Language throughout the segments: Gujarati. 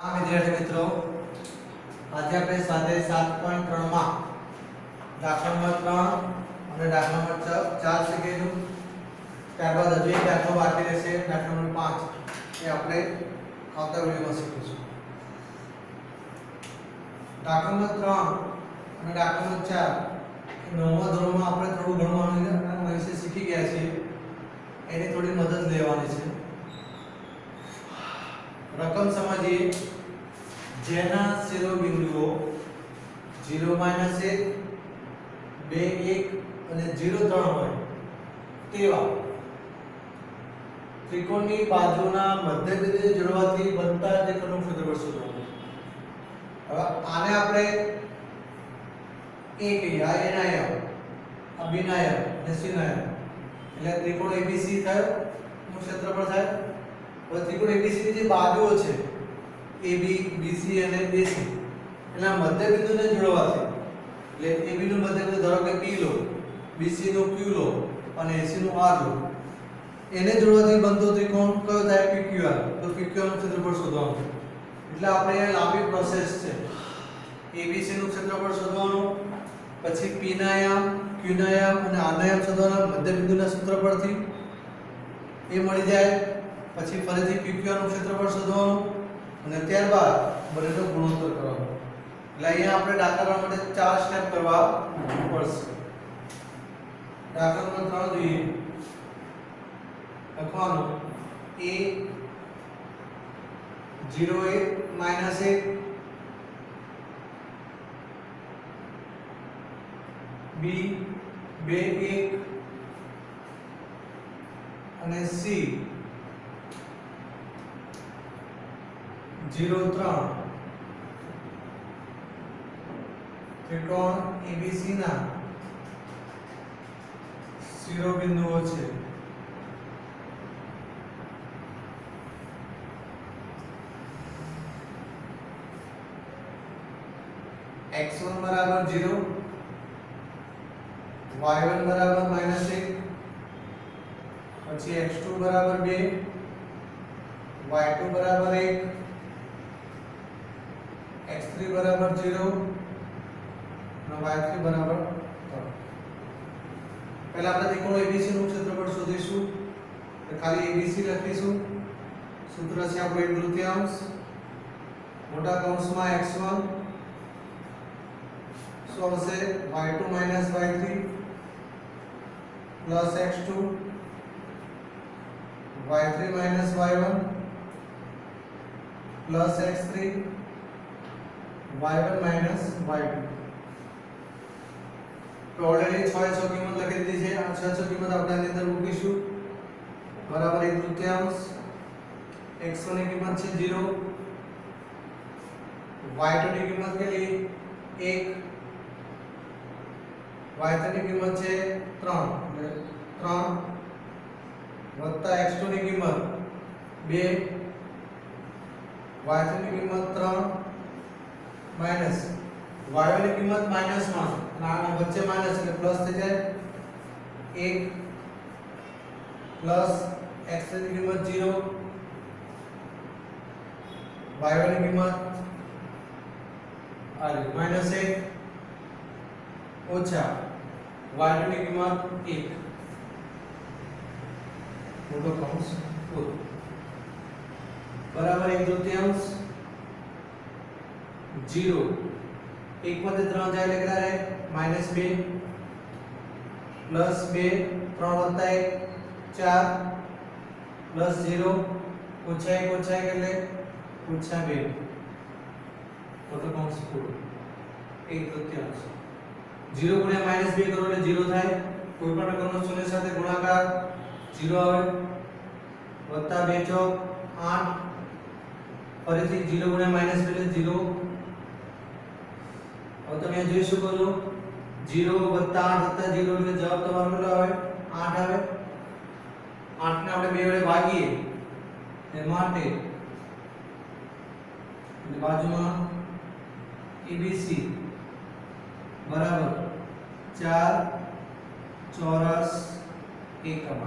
આ વિદ્યાર્થી મિત્રો આજે આપણે સ્વાધ્યાય 7.3 માં દાખલા નંબર 3 અને દાખલા નંબર 4 શીખીશું। ત્યારબાદ હજુ એક દાખલો બાકી રહેશે, દાખલા નંબર 5 એ આપણે આવતા વિડિયોમાં શીખીશું। દાખલા નંબર 3 અને દાખલા નંબર 4 નવમા ધોરણમાં આપણે થોડું ઘણું આના વિશે શીખી ગયા છીએ, એની થોડી મદદ લેવાની છે। रकम समझिए जेना शिरोबिंदुओं 0 -1 2 1 અને 0 3 હોય તેવા ત્રિકોણની બાજુના મધ્યબિંદુને જોડવાથી બનતા ત્રિકોણનું ક્ષેત્રફળ શોધવાનું। હવે આને આપણે a કહીએ, આ એનાયમ, આ બિનાયમ અને સિનાયમ, એટલે ત્રિકોણ ABC થયો નું ક્ષેત્રફળ થાય। ત્રિકોણ ABC ની જે બાજુઓ છે AB, BC અને AC એના મધ્યબિંદુને જોડવાથી, એટલે AB નું મધ્યબિંદુ ધારો કે P લો, BC નું Q લો અને AC નું R લો, એને જોડવાથી બનતો ત્રિકોણ કયો થાય? PQR। તો PQR નું ક્ષેત્રફળ શોધવાનું, એટલે આપણે અહીંયા લાંબી પ્રોસેસ છે। ABC નું ક્ષેત્રફળ શોધવાનું, પછી P ના આયામ, Q ના આયામ અને R ના આયામ શોધવાના મધ્યબિંદુના સૂત્ર પરથી એ મળી જાય। પછી ફરીથી PQR નું ક્ષેત્રફળ શોધવાનું અને ત્યારબાદ બંનેનો ગુણોત્તર કરવાનો। એટલે અહીંયા આપણે દાખલા માટે 4 સ્ટેપ કરવા પડશે। દાખલા નંબર 3 જોઈએ, લખવાનું a 0 1 -1 b 2 1 અને c 0 3 ત્રિકોણ ABC ના શિરોબિંદુઓ છે। x1 બરાબર 0, y1 બરાબર -1, પછી x2 બરાબર 2, y2 બરાબર 1, x3 बराबर 0 और y3 बराबर 3। पहला આપણે ત્રિકોણ ABC નું ક્ષેત્રફળ શોધીશું, તો ખાલી ABC લખીશું। સૂત્ર છે આપણું 1/3 મોટા કૌંસમાં x1 શું આવશે? y2 - y3 plus x2 y3 - y1 plus x3 y1 minus y2। તો ઓલરેડી 6 6 કિંમત લખી દીધી છે, આ 6 6 કિંમત આપણે આની અંદર મૂકીશું, બરાબર 1/3। x1 ની કિંમત છે 0, y2 ની કિંમત કેટલી? 1, y3 ની કિંમત છે 3 એટલે 3 વત્તા x2 ની કિંમત 2, y3 ની કિંમત 3 माइनस y1 ની કિંમત -1 અને આના વચ્ચે માઈનસ એટલે પ્લસ થઈ જાય 1 પ્લસ x3 ની કિંમત 0, y1 ની કિંમત આ -1 ઓછા y2 ની કિંમત 1 મોટો કૌંસ પૂરો બરાબર 1/3 0 1 માંથી 3 જાય એટલે કેટલા રહે? -2 પ્લસ 2 3 વત્તા 1 4 પ્લસ 0 ઓછા 1 ઓછા 1 એટલે ઓછા 2 મોટો કૌંસ પૂરો 1/3। 0 ગુણ્યા -2 કરો એટલે 0 થાય, કોઈ પણ રકમનો શૂન્ય સાથે ગુણાકાર 0 આવે, વત્તા 2 ચોક 8 ફરીથી 0 ગુણ્યા -2 એટલે 0। अब તમે જોઈ શકો છો 0 + 8 + 0 એટલે જવાબ તમારો કેટલો આવે? 8 આવે। 8 ને આપણે 2 વડે ભાગીએ એ માટે બાજુમાં ABC બરાબર 4 ચોરસ એકમ।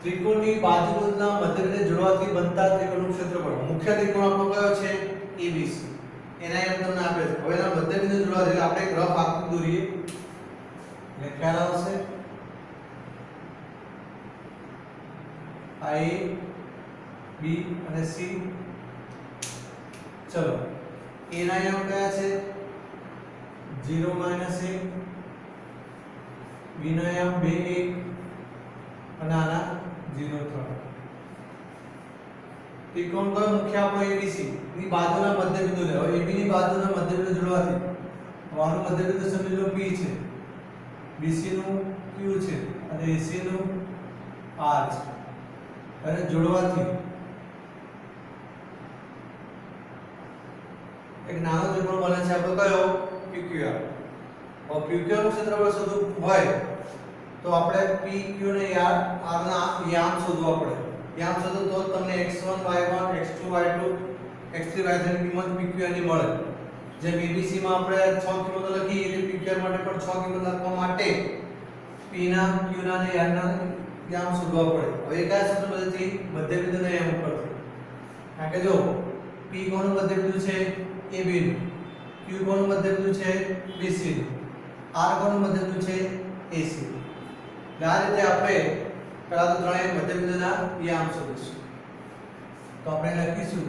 ત્રિકોણની બાજુના મધ્યબિંદુને જોડવાથી બનતા ત્રિકોણનું ક્ષેત્રફળ મુખ્ય ત્રિકોણ આપણો કયો છે ABC એના એમ તમને આપે છે હવે એના મધ્યબિંદુ જોડવાથી આપણે એક રફ આકૃતિ દોરીએ એટલે ખ્યાલ આવશે A B અને C ચલો A ના એમ કયા છે 0 - 1 B ના એમ 2 1 અને આના 0 3 ત્રિકોણ કયો મુખ્ય આપણો ABC ની બાજુના મધ્યબિંદુ લે હવે AB ની બાજુના મધ્યબિંદુ જોડવાથી આનું મધ્યબિંદુ સમજી લો P છે BC નું Q છે અને AC નું R છે અને જોડવાથી એક નાનો ત્રિકોણ બને છે આપણો કયો PQR और PQR નું ક્ષેત્રફળ શોધવું હોય તો આપણે PQ ને R ના યામ શોધવા પડે યામ શોધો તો તમને x1 y1 x2 y2 x3 y3 ની કિંમત PQR ની મળે જેમ ABC માં આપણે 6 કિંમતો લખી એટલે PQR માટે પણ 6 કિંમત લખવા માટે P ના Q ના અને R ના યામ શોધવા પડે હવે કયા સૂત્ર મદદથી મધ્યબિંદુના યામ ઉપરથી કારણ કે જો P કોનું મધ્યબિંદુ છે AB નું Q કોનું મધ્યબિંદુ છે BC નું R કોનું મધ્યબિંદુ છે AC એટલે આ રીતે આપણે પહેલા તો ત્રણેય મધ્યબિંદુના યામ શોધીશું તો આપણે લખીશું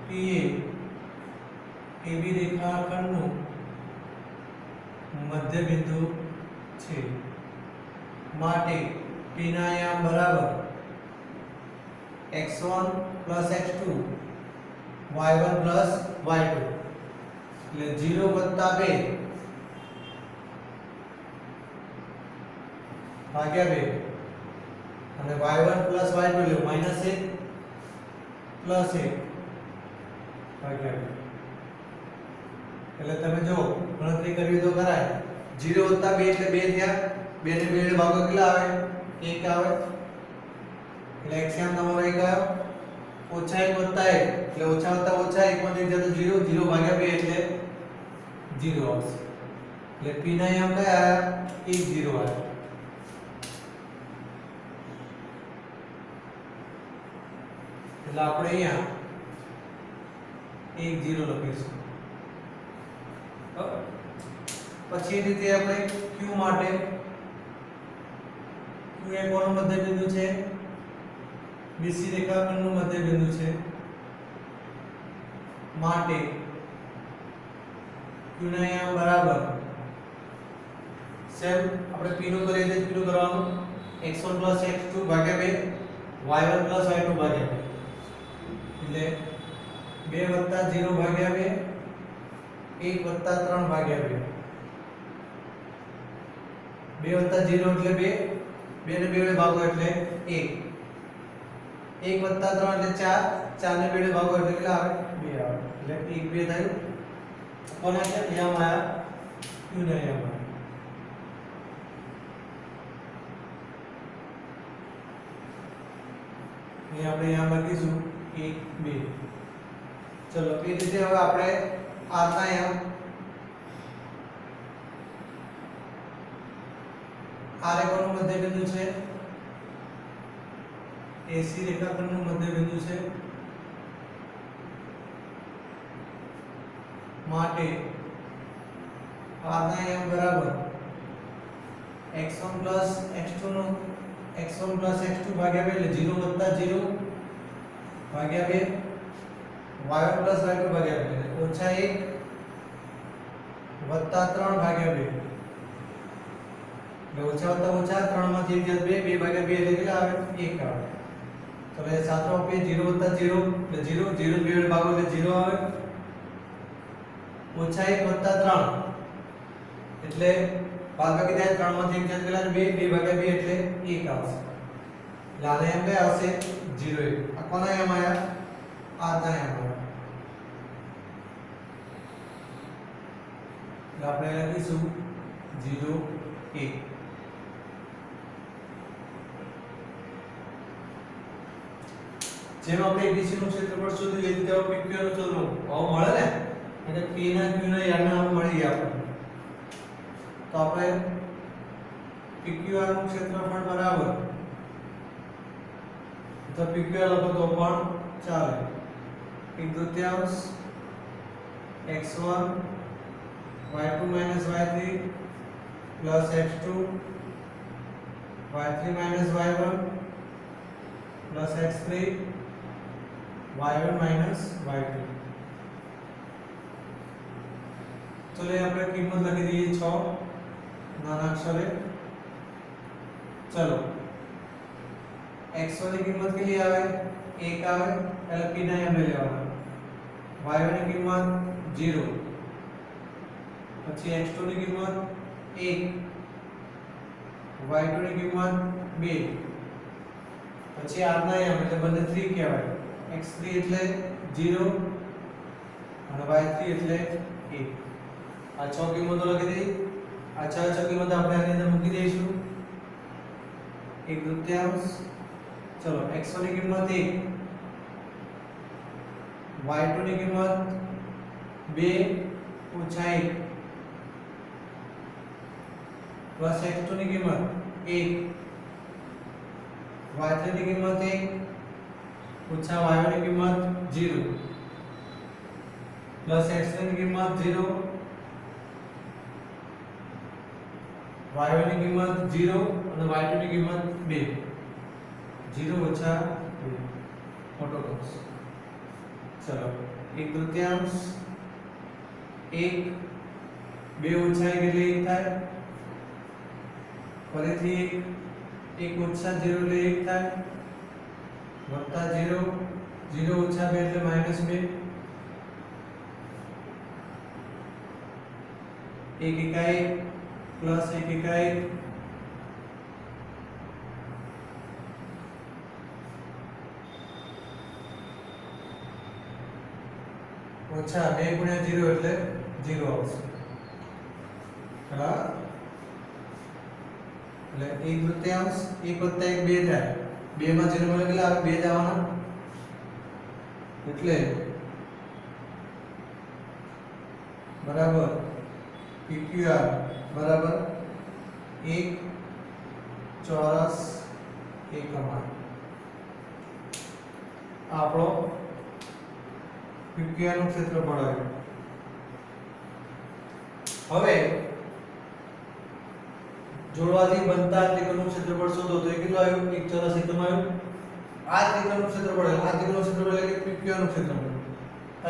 PA AB રેખાખંડનું મધ્યબિંદુ છે માટે P ના યામ બરાબર x1 + x2 y1 + y2 એટલે 0 + 2 ભાગ્યા 2 અને y1 + y2 એટલે -1 + 1 ભાગ્યા 2 એટલે તમે જો ગણતરી કરવી તો કરાય 0 + 2 એટલે 2 થયા 2 ને 2 વડે ભાગો કેટલા આવે 1 આવે એટલે x યામ તમારો 1 આવ્યો -1 + 1 એટલે ઓછા વત્તા ઓછા 1 માંથી 1 તો 0 0 ભાગ્યા 2 એટલે 0 આવશે એટલે p ના યામ કયા આવ્યા 1 0 આવ્યા એટલે આપણે અહીંયા 1 0 લખીશું પછી એ રીતે આપણે q માટે q એ કોનું મધ્યબિંદુ છે BC રેખાખંડનું મધ્યબિંદુ છે માટે q ના યામ બરાબર સેમ આપણે p નું કરીએ તો p નું કરવાનું x1 + x2 ભાગ્યા 2 y1 + y2 ભાગ્યા 2 એટલે 2 + 0 ભાગ્યા 2 1 + 3 ભાગ્યા 2 2 + 0 એટલે 2 2 ને 2 વડે ભાગો એટલે 1 1 + 3 એટલે 4 4 ને 2 વડે ભાગો એટલે કેટલા આવે 2 આવે એટલે 1 2 થાય કોના છે યામ આયા q ના યામ આયા અહીં આપણે યામ લખીશું 1 2 ચલો એ રીતે હવે આપણે r ના યામ r એ કોનું મધ્યબિંદુ છે AC રેખાખંડનું મધ્યબિંદુ છે માટે r ના યામ બરાબર x1 + x2 નું x1 + x2 ભાગ્યા 2 એટલે 0 + 0 ભાગ્યા 2 y1 + y2 ભાગ્યા 2 એટલે -1 + 3 ભાગ્યા 2 એટલે ઓછા વત્તા ઓછા 3 માંથી 1 2 2 ભાગ્યા 2 એટલે કેટલા આવે 1 આવે તો એ સાતરો આપીએ 0 + 0 એટલે 0 0 2 વડે ભાગો એટલે 0 આવે -1 + 3 એટલે બાદબાકી થાય 3 માંથી 1 કેટલા 2 2 ભાગ્યા 2 એટલે 1 આવશે એટલે આને એમ કઈ આવશે 0 1 આ કોના એમ આયા આ ના એમ આયા એટલે આપણે લખીશું 0 1 જેમ આપણે ABC નું ક્ષેત્રફળ શોધ્યું એ રીતે હવે PQ નું શોધવું હવે મળે ને એટલે P ના Q ના યામ ના મળી ગયા આપણને તો આપણે PQR નું ક્ષેત્રફળ બરાબર તો PQR લખો તો પણ ચાલે 1/2 x1 y2 minus y3 plus x2 y3 minus y1 plus x3 y1 minus y2 चलो यहाँ पे कीमत लगी दी 6 नाना अक्षरे चलो x1 की कीमत के लिए आवे 1 आवे એટલે p ના એમ લેવાના y1 ની કિંમત 0 પછી x2 ની કિંમત 1 y2 ની કિંમત 2 પછી r ના એમ એટલે બંને 3 કહેવાય x3 એટલે 0 અને y3 એટલે 1 આ 6 કિંમતો લખી દીધી આ 6 કિંમતો આપણે આની અંદર મૂકી દઈશું 1/2 चलो x1 की कीमत 1 y2 की कीमत 2 + 1 प्लस x2 की कीमत 1 y3 की कीमत 1 + y1 की कीमत 0 प्लस x3 की कीमत 0 y1 की कीमत 0 और y2 की कीमत 2 0 - 2 મોટો કૌંસ ચલો 1/2 1 2 - 1 એટલે 1 થાય ફરીથી 1 - 0 એટલે 1 થાય વત્તા 0 0 - 2 એટલે -2 1 * 1 प्लस 1 * 1 ઓછા 2 * 0 એટલે 0 આવશે બરાબર એટલે 1/2 1 + 1 2 થાય 2 માં 0 મળે કેટલા આવે 2 જ આવવાના એટલે બરાબર PQR बराबर 1 ચોરસ એકમાન આપણો PQR નું ક્ષેત્રફળ આવ્યું હવે જોડવાથી બનતા ત્રિકોણનું ક્ષેત્રફળ શોધો તો એ કેટલું આવ્યું 1 ચોરસ એકમ આવ્યું આ ત્રિકોણનું ક્ષેત્રફળ આ ત્રિકોણનું ક્ષેત્રફળ એટલે કે PQR નું ક્ષેત્રફળ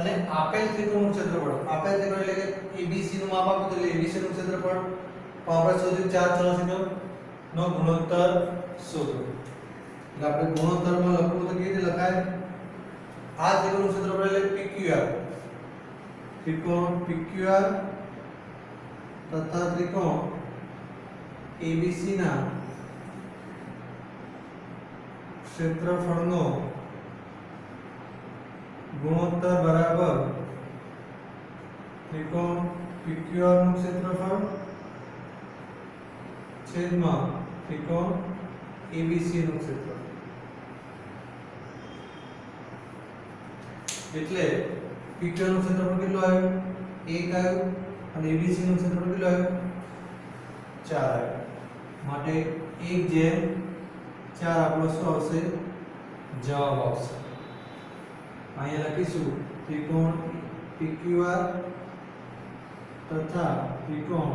અને આપેલ ત્રિકોણનું ક્ષેત્રફળ આપેલ ત્રિકોણ એટલે કે ABC નું માપ આપ્યું તો એટલે ABC નું ક્ષેત્રફળ તો આપણે શોધ્યું 4 ચોરસ એકમ નો ગુણોત્તર શોધો એટલે આપણે ગુણોત્તરમાં લખવું તો કેવી રીતે લખાય આ ત્રિકોણનું ક્ષેત્રફળ એટલે PQR ત્રિકોણ PQR તથા ત્રિકોણ ABC ના ક્ષેત્રફળનો गुणोत्तर बराबर त्रिकोण PQR નું ક્ષેત્રફળ છેદમાં ત્રિકોણ ABC નું ક્ષેત્રફળ એટલે PQR નું ક્ષેત્રફળ કેટલું આવ્યું 1 આવ્યું અને ABC નું ક્ષેત્રફળ કેટલું આવ્યું 4 આવ્યું માટે 1/4 આપણો શું આવશે જવાબ આવશે અહીંયા લખીશું ત્રિકોણ PQR તથા ત્રિકોણ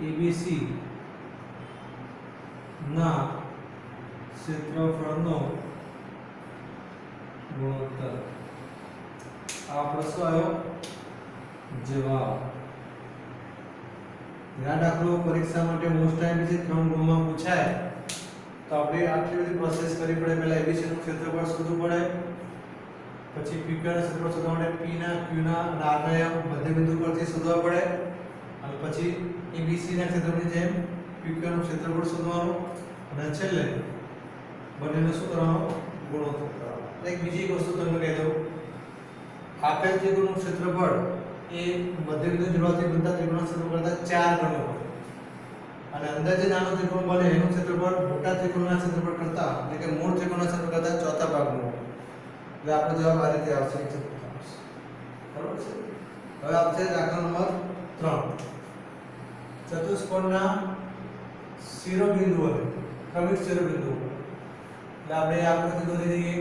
ABC ના ક્ષેત્રફળનો ગુણોત્તર આ પ્રશ્ન આવ્યો જવાબ યાદ રાખો પરીક્ષા માટે મોસ્ટ ટાઈમ છે 3 ગુણમાં પૂછાય તો આપણે આટલી બધી પ્રોસેસ કરવી પડે પહેલા ABC નું ક્ષેત્રફળ શોધવું પડે પછી PQR નું ક્ષેત્રફળ શોધવા માટે P ના Q ના અને R ના મધ્ય બિંદુ પરથી શોધવા પડે અને પછી ABC ના ક્ષેત્રફળની જેમ PQR નું ક્ષેત્રફળ શોધવાનું અને છેલ્લે બંનેનો શું કરવાનો ગુણોત્તર કરવાનો એક બીજી એક વસ્તુ તમને કહી દઉં આપેલ ત્રિકોણનું ક્ષેત્રફળ એ મધ્ય બિંદુ જોડવાથી બનતા ત્રિકોણના ક્ષેત્રફળ કરતાં 4 ગણું હોય અને અંદર જે નાનો ત્રિકોણ બને એનું ક્ષેત્રફળ મોટા ત્રિકોણના ક્ષેત્રફળ કરતાં એટલે કે મૂળ ત્રિકોણના ક્ષેત્રફળ કરતાં ચોથા ભાગનું હોય એટલે આપણો જવાબ આ રીતે આવશે 1/4 બરાબર છે હવે આવશે દાખલા નંબર 3 ચતુષ્કોણના શિરોબિંદુઓ ક્રમિક શિરોબિંદુઓ એટલે આપણે આ આકૃતિ દોરી દઈએ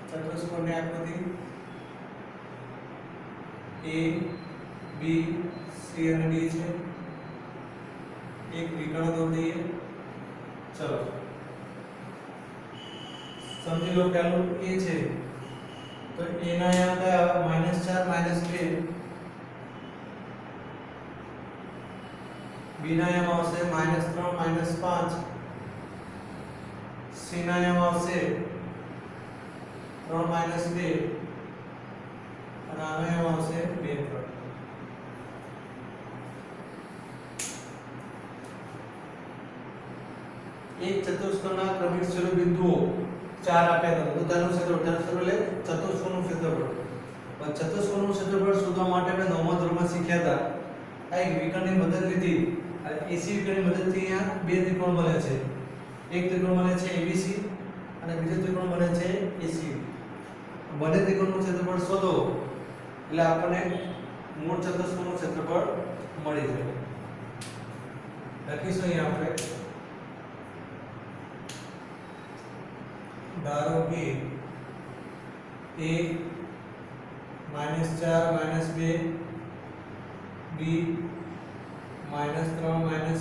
ચતુષ્કોણની આકૃતિ A B C અને D છે એક વિકર્ણ દોરી દઈએ ચલો સમજી લો પહેલું A છે તો A ના અહીંયા કયા -4 -2 B ના અહીંયા આવશે -3 -5 C ના અહીંયા આવશે 3 -2 અને આનો અહીંયા આવશે 2 3 એક ચતુષ્કોણના ક્રમિક શિરોબિંદુઓ ચાર આપ્યા હતા તેનું ક્ષેત્રફળ એટલે ચતુષ્કોણનું ક્ષેત્રફળ પણ ચતુષ્કોણનું ક્ષેત્રફળ શોધવા માટે આપણે નવમા ધોરણમાં શીખ્યા હતા આ એક વિકર્ણની મદદ લીધી અને AC વિકર્ણની મદદથી અહીંયા બે ત્રિકોણ બને છે એક ત્રિકોણ બને છે ABC અને બીજો ત્રિકોણ બને છે AC બંને ત્રિકોણનું ક્ષેત્રફળ શોધો એટલે આપણને મૂળ ચતુષ્કોણનું ક્ષેત્રફળ મળી જાય લખીશું અહીંયા આપણે ધારો કે A -4 -2 B -3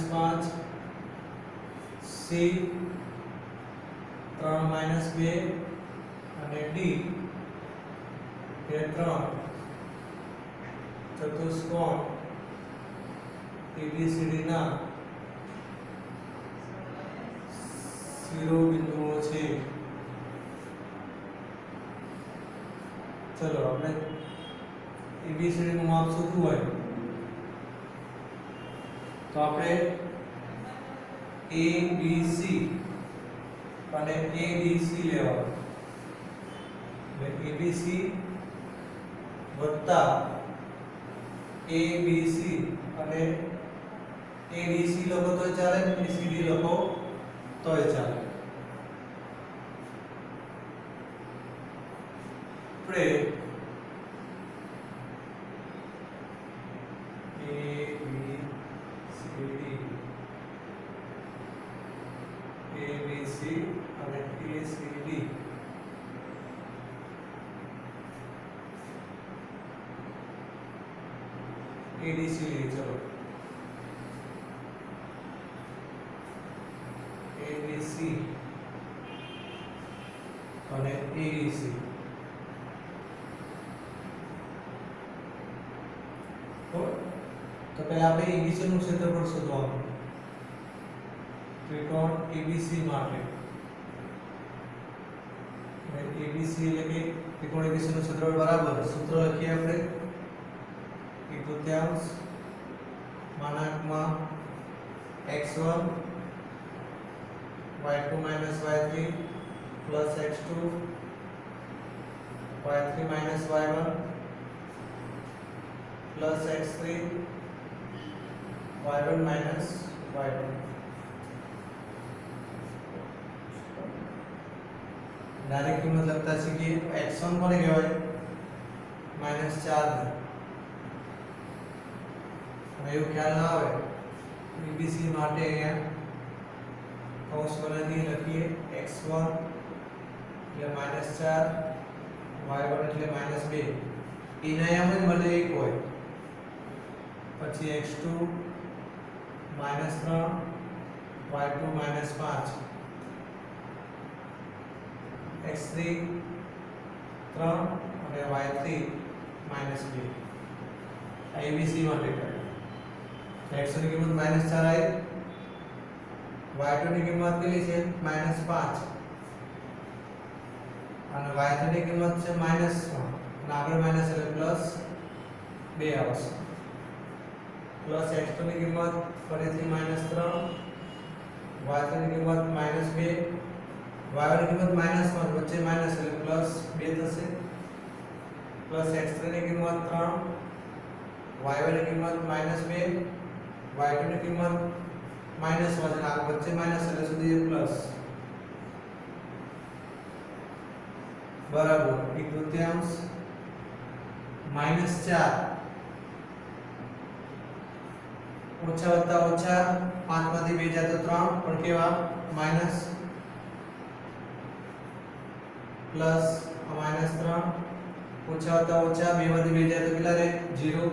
-5 C 3 -2 અને D એ 3 ચતુષ્કોણ ABCD ના શિરોબિંદુઓ છે ચલો આપણે ABCD નું માપ શોધવું હોય તો આપણે ABC અને ADC લેવાનું એટલે ABC વત્તા ABC અને ADC લખો તો ચાલે ACD લખો તોય ચાલે આપણે ABC અને ACD ADC લઈએ ચલો ABC અને ADC તો પહેલા આપણે ABC નું ક્ષેત્રફળ શોધવાનું ત્રિકોણ ABC માટે ABC એટલે કે ત્રિકોણ ABC નું ક્ષેત્રફળ બરાબર સૂત્ર લખીએ આપણે 1/3 માનાંકમાં x1 y2 - y3 plus x2 y3 - y1 plus x3 y1 - y2 direct કિંમત લખતા શીખીએ x1 કોને કહેવાય -4 અને એવું ખ્યાલ ના આવે ABC માટે અહીંયા કૌંસ બનાવી લખીએ x1 એટલે -4 y1 એટલે -2 એના એમ જ મળે એક હોય પછી x2 -3 y2 -5 x3 3 અને y3 -2 ABC માટે કરીએ x ની કિંમત -4 આવી y2 ની કિંમત કેટલી છે -5 અને y3 ની કિંમત છે -1 અને આગળ માઈનસ એટલે પ્લસ 2 આવશે પ્લસ x2 ની કિંમત ફરીથી -3 y3 ની કિંમત -2 y ની કિંમત -1 વચ્ચે માઈનસ એટલે પ્લસ 2 થશે પ્લસ x3 ની કિંમત 3 y ની કિંમત -2 y2 ની કિંમત -1 અને આ વચ્ચે માઈનસ એટલે સુધી પ્લસ बराबर 1/3 -4 ઓછા વત્તા ઓછા 5 માંથી 2 જાય તો 3 પણ કેવા માઈનસ પ્લસ -3 ઓછા વત્તા ઓછા 2 માંથી 2 જાય તો કેટલા રહે 0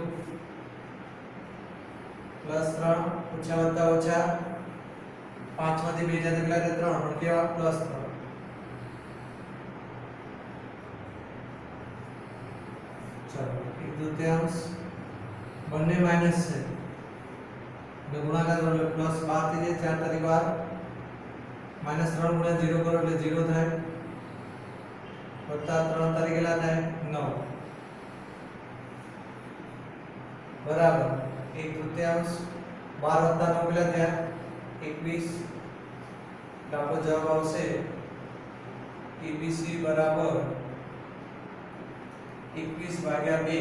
+3 ઓછા વત્તા ઓછા 5 માંથી 2 જાય તો કેટલા રહે 3 પણ કેવા +3 चलो एक तृतीयांश બંને માઈનસ છે એટલે ગુણાકાર કરો એટલે પ્લસ 12 થઈ જાય 4 તારી 12 -3 ગુણ્યા 0 કરો એટલે 0 થાય વત્તા 3 તારી કેટલા થાય 9 બરાબર એક તૃતીયાંશ 12 વત્તા 9 કેટલા થયા 21 એટલે આપણો જવાબ આવશે ABC બરાબર 21 ભાગ્યા 2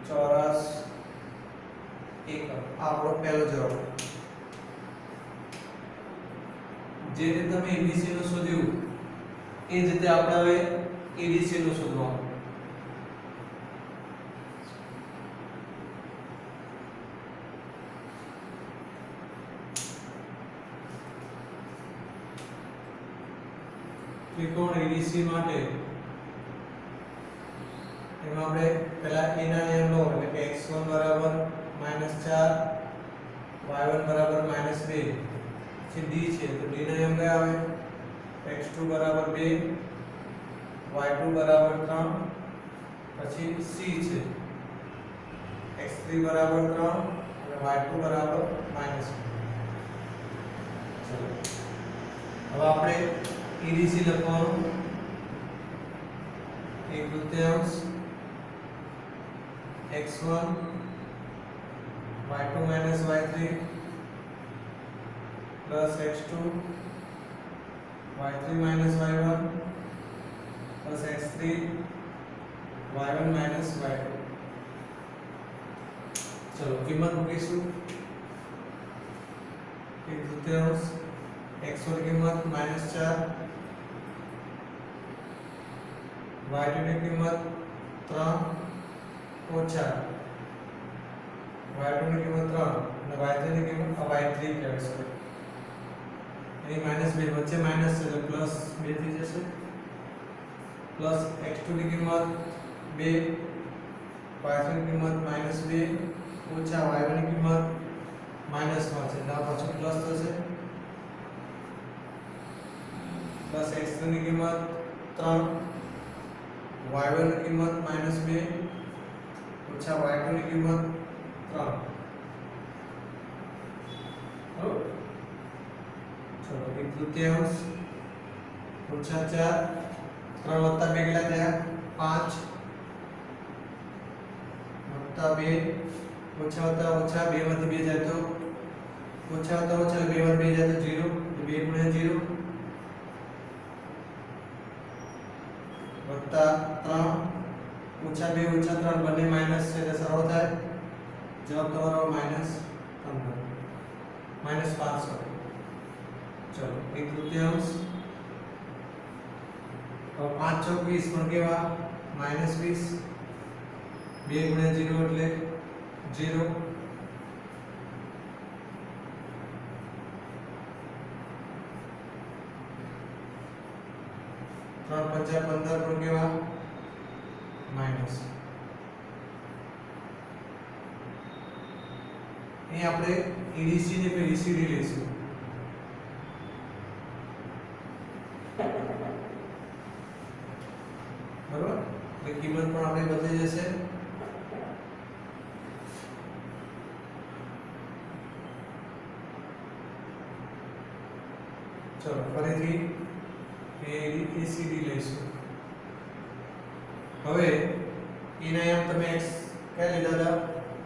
ચોરસ એકમ આ આપણો પહેલો જવાબ જે રીતે તમે ABC નું શોધ્યું એ જ રીતે આપણે હવે ADC નું શોધવાનું ત્રિકોણ ADC માટે એમાં આપણે પહેલા a ના નિયમ લો એટલે કે x1 બરાબર -4 y1 બરાબર -2 પછી d છે તો d ના નિયમ કયા આવે x2 બરાબર 2 y2 બરાબર 3 પછી c છે x3 બરાબર 3 અને y2 બરાબર -2 ચલો હવે આપણે ADC લખવાનું એક તૃતીયાંશ x1 y2 minus y3 plus x2 y3 minus y1 plus x3 y1 minus y2 चलो कीमत મૂકીશું એક તૃતીયાંશ x1 कीमत -4 y2 ની કિંમત 3 ઓછા y2 ની કિંમત 3 અને y3 ની કિંમત y3 કહેવાય છે એની -2 વચ્ચે માઈનસ છે તો પ્લસ 2 થઈ જશે પ્લસ x2 ની કિંમત 2 y3 ની કિંમત -2 ઓછા y1 ની કિંમત -5 છે તો પાછું પ્લસ થશે પ્લસ x3 ની કિંમત 3 y1 ની કિંમત -2 ઓછા y2 ની કિંમત 3 બરાબર ચલો એક તૃતીયાંશ ઓછા 4 3 વત્તા 2 કેટલા થયા 5 વત્તા 2 ઓછા વત્તા ઓછા 2 માંથી 2 જાય તો ઓછા વત્તા ઓછા 2 માંથી 2 જાય તો 0 2 ગુણ્યા 0 વત્તા 3 ઓછા 2 ઓછા 3 બંને માઈનસ છે એટલે સરળ થાય જવાબ તમારો -15 -5 ચલો એક તૃતીયાંશ 5 ચોક 20 પણ કેવા -20 2 ગુણ્યા 0 એટલે 0 3 5 15 પણ કેવા માઈનસ અહીં આપણે ADC ને પછી CD લઈશું બરાબર એટલે કિંમત પણ આપણે બદલાઈ જશે ચલો ફરીથી ACD લઈશું હવે એના એમ તમે x કયા લીધા હતા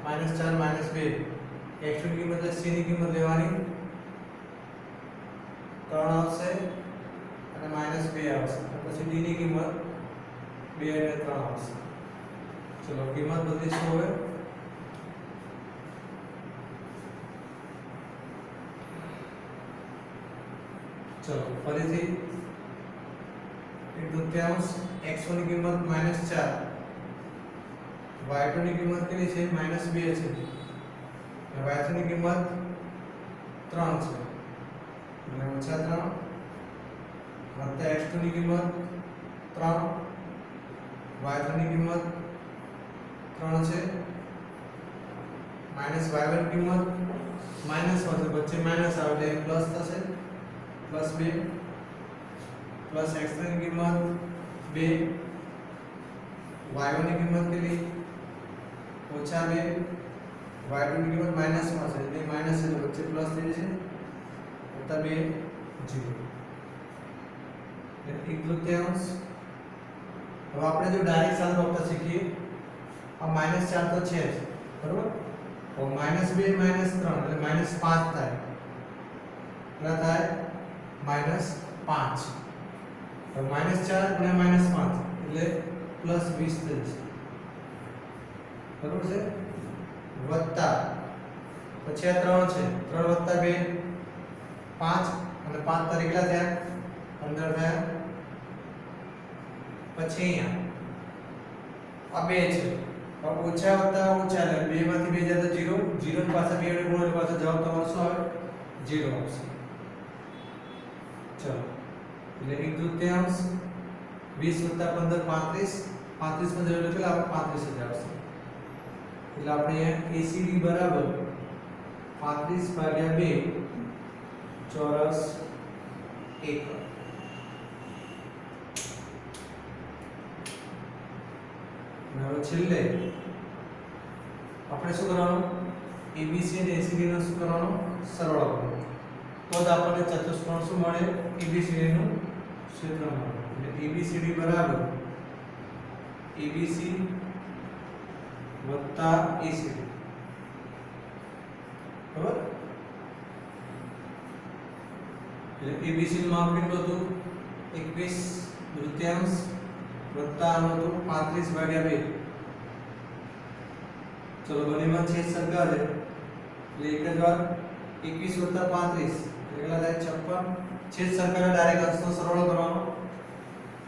-4 -2 x ની કિંમત c ની કિંમત લેવાની 3 આવશે અને -2 આવશે પછી d ની કિંમત 2 અને 3 આવશે ચલો કિંમત બદલીશું હવે ચલો ફરીથી એક તૃતીયાંશ x1 ની કિંમત -4 y2 ની કિંમત કેટલી છે -2 છે y3 ની કિંમત 3 છે એટલે -3 વત્તા x2 ની કિંમત 3 y3 ની કિંમત 3 છે માઈનસ y1 ની કિંમત માઈનસ હશે વચ્ચે માઈનસ આવે એટલે પ્લસ થશે +2 પ્લસ x3 ની કિંમત 2 y1 ની કિંમત કેટલી -2 y2 ની કિંમત માઈનસ માં છે એટલે માઈનસ એટલે વચ્ચે પ્લસ થઈ જશે +2 0 એટલે 1/3 હવે આપણે જો ડાયરેક્ટ સાદો વખત શીખીએ આ -4 તો છે જ બરોબર તો -2 -3 એટલે -5 થાય કેટલા થાય -5 તો -4 અને -5 એટલે +20 થઈ જશે બરોબર છે વત્તા પછી આ 3 છે 3 + 2 5 અને 5 તારીખ કેટલા થયા 15 થયા પછી અહીંયા આ 2 છે ઓછા વત્તા ઓછા એટલે 2 માંથી 2 જાય તો 0 0 ની પાછળ 2 વડે ગુણો એટલે પાછો જવાબ તમારો શું આવે 0 આવશે ચલો એટલે 1/3 20 + 15 35 35 માં જોડે કેટલા આવે 35 જ આવશે એટલે આપણે ACD બરાબર 35/2 ચોરસ 1 હવે છેલ્લે આપણે શું કરવાનું ABC અને ACD નો શું કરવાનો સરવાળો કરવાનો તો જ આપણને ચતુષ્કોણ શું મળે ABCD નું ક્ષેત્ર મળે એટલે ABCD બરાબર ABC વત્તા ACD બરાબર એટલે ABC નું માપ કેટલું હતું 21/2 વત્તા આનું હતું 35/2 ચલો બંનેમાં છેદ સરખા છે એટલે એક જ વાર 21 + 35 એટલે કેટલા થાય 56 છેદ સરખા ડાયરેક્ટ અંશનો સરવાળો કરવાનો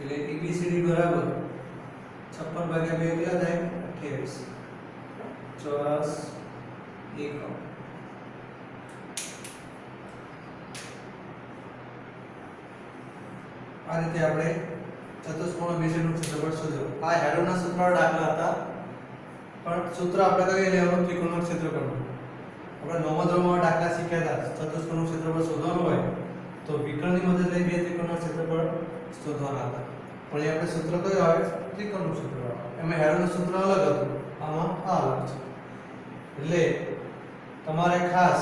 એટલે ABCD બરાબર 56/2 કેટલા થાય 28 ચોરસ 1 આ રીતે આપણે ચતુષ્કોણ ABCનું ક્ષેત્રફળ શોધ્યું આ હેરોના સૂત્રવાળા દાખલા હતા પણ સૂત્ર આપણે કઈ લેવાનું ત્રિકોણનું ક્ષેત્રફળ આપણે નવમા ધોરણમાં દાખલા શીખ્યા હતા ચતુષ્કોણનું ક્ષેત્રફળ શોધવાનું હોય તો વિકર્ણની મદદ લઈ બે ત્રિકોણના ક્ષેત્રફળ શોધવાના હતા પણ એ આપણે સૂત્ર કયું આવે ત્રિકોણનું ક્ષેત્રફળ એમાં હેરોનું સૂત્ર અલગ હતું આમાં આ અલગ છે એટલે તમારે ખાસ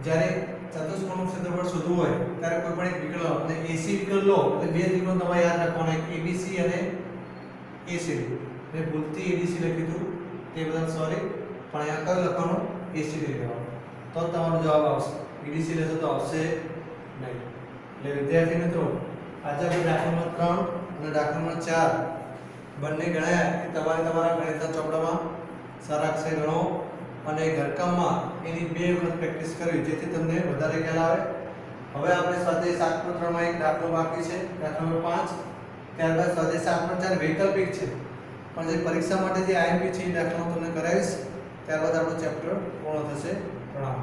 જ્યારે ચતુષ્કોણનું ક્ષેત્રફળ શોધવું હોય ત્યારે કોઈ પણ એક વિકર્ણ અને AC વિકર્ણ લો એટલે બે ત્રિકોણ તમારે યાદ રાખવાના એક ABC અને ACD મેં ભૂલથી ADC લખી દીધું તે બદલ સોરી પણ અહીંયા કયું લખવાનું ACD લેવાનું તો તમારો જવાબ આવશે ADC લેશો તો આવશે નહીં એટલે વિદ્યાર્થી મિત્રો આજે આપણે દાખલા નંબર 3 અને દાખલા નંબર 4 બંને ગણ્યા કે તમારે તમારા ગણિતના ચોપડામાં સારા અક્ષરે ગણો અને ઘરકામમાં એની 2 વખત પ્રેક્ટિસ કરવી જેથી તમને વધારે ખ્યાલ આવે હવે આપણે સ્વાધ્યાય 7.3 માં એક દાખલો બાકી છે દાખલા નંબર 5 ત્યારબાદ સ્વાધ્યાય 7.4 વૈકલ્પિક છે પણ જે પરીક્ષા માટે જે IMP છે એ દાખલો તમને કરાવીશ ત્યારબાદ આપણું ચેપ્ટર પૂર્ણ થશે પ્રણામ